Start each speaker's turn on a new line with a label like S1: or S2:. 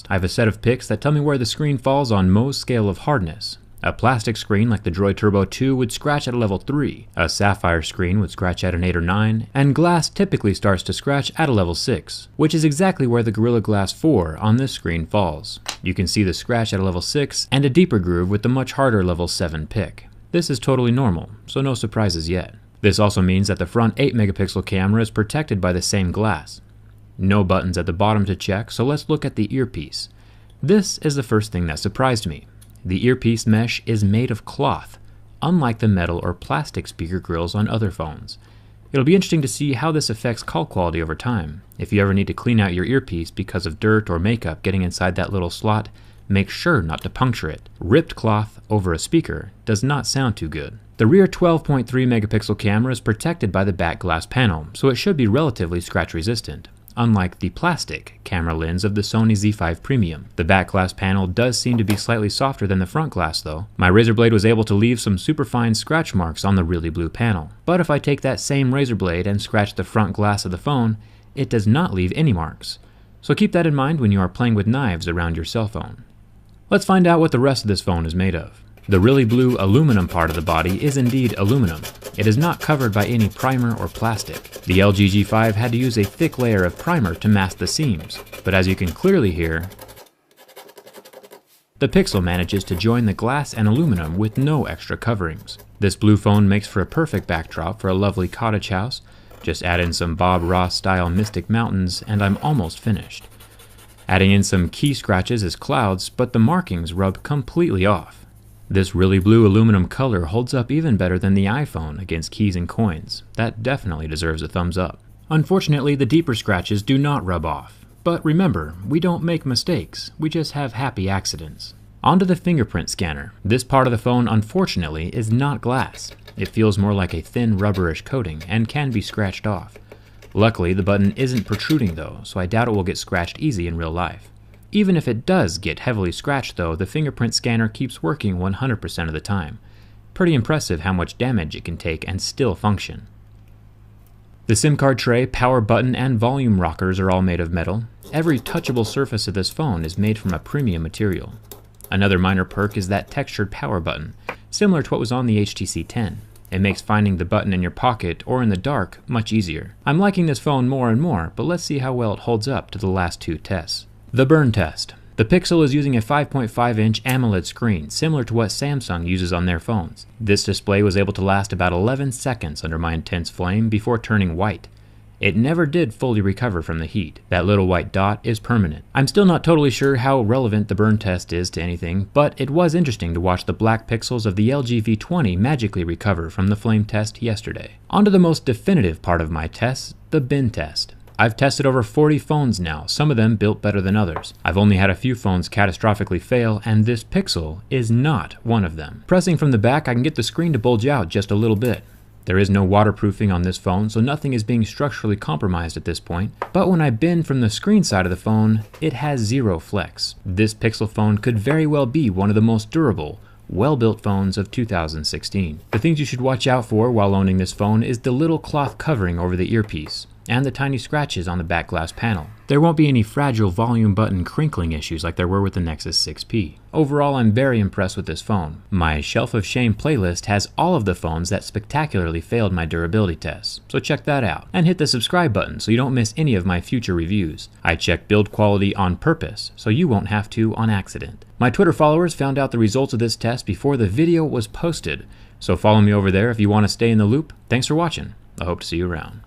S1: I have a set of picks that tell me where the screen falls on Mohs scale of hardness. A plastic screen like the Droid Turbo 2 would scratch at a level 3, a sapphire screen would scratch at an 8 or 9, and glass typically starts to scratch at a level 6, which is exactly where the Gorilla Glass 4 on this screen falls. You can see the scratch at a level 6 and a deeper groove with the much harder level 7 pick. This is totally normal, so no surprises yet. This also means that the front 8 megapixel camera is protected by the same glass. No buttons at the bottom to check, so let's look at the earpiece. This is the first thing that surprised me. The earpiece mesh is made of cloth, unlike the metal or plastic speaker grills on other phones. It'll be interesting to see how this affects call quality over time. If you ever need to clean out your earpiece because of dirt or makeup getting inside that little slot, make sure not to puncture it. Ripped cloth over a speaker does not sound too good. The rear 12.3 megapixel camera is protected by the back glass panel, so it should be relatively scratch resistant. Unlike the plastic camera lens of the Sony Z5 Premium. The back glass panel does seem to be slightly softer than the front glass though. My razor blade was able to leave some superfine scratch marks on the really blue panel. But if I take that same razor blade and scratch the front glass of the phone, it does not leave any marks. So keep that in mind when you are playing with knives around your cell phone. Let's find out what the rest of this phone is made of. The really blue aluminum part of the body is indeed aluminum. It is not covered by any primer or plastic. The LG G5 had to use a thick layer of primer to mask the seams, but as you can clearly hear, the Pixel manages to join the glass and aluminum with no extra coverings. This blue phone makes for a perfect backdrop for a lovely cottage house. Just add in some Bob Ross style Mystic Mountains and I'm almost finished. Adding in some key scratches as clouds, but the markings rub completely off. This really blue aluminum color holds up even better than the iPhone against keys and coins. That definitely deserves a thumbs up. Unfortunately, the deeper scratches do not rub off. But remember, we don't make mistakes, we just have happy accidents. Onto the fingerprint scanner. This part of the phone, unfortunately, is not glass. It feels more like a thin rubberish coating and can be scratched off. Luckily, the button isn't protruding though, so I doubt it will get scratched easy in real life. Even if it does get heavily scratched though, the fingerprint scanner keeps working 100% of the time. Pretty impressive how much damage it can take and still function. The SIM card tray, power button, and volume rockers are all made of metal. Every touchable surface of this phone is made from a premium material. Another minor perk is that textured power button, similar to what was on the HTC 10. It makes finding the button in your pocket or in the dark much easier. I'm liking this phone more and more, but let's see how well it holds up to the last two tests. The burn test. The Pixel is using a 5.5-inch AMOLED screen, similar to what Samsung uses on their phones. This display was able to last about 11 seconds under my intense flame before turning white. It never did fully recover from the heat. That little white dot is permanent. I'm still not totally sure how relevant the burn test is to anything, but it was interesting to watch the black pixels of the LG V20 magically recover from the flame test yesterday. On to the most definitive part of my tests, the bin test. I've tested over 40 phones now, some of them built better than others. I've only had a few phones catastrophically fail, and this Pixel is not one of them. Pressing from the back, I can get the screen to bulge out just a little bit. There is no waterproofing on this phone, so nothing is being structurally compromised at this point. But when I bend from the screen side of the phone, it has zero flex. This Pixel phone could very well be one of the most durable, well-built phones of 2016. The things you should watch out for while owning this phone is the little cloth covering over the earpiece, and the tiny scratches on the back glass panel. There won't be any fragile volume button crinkling issues like there were with the Nexus 6P. Overall, I'm very impressed with this phone. My Shelf of Shame playlist has all of the phones that spectacularly failed my durability tests, so check that out. And hit the subscribe button so you don't miss any of my future reviews. I check build quality on purpose, so you won't have to on accident. My Twitter followers found out the results of this test before the video was posted, so follow me over there if you want to stay in the loop. Thanks for watching. I hope to see you around.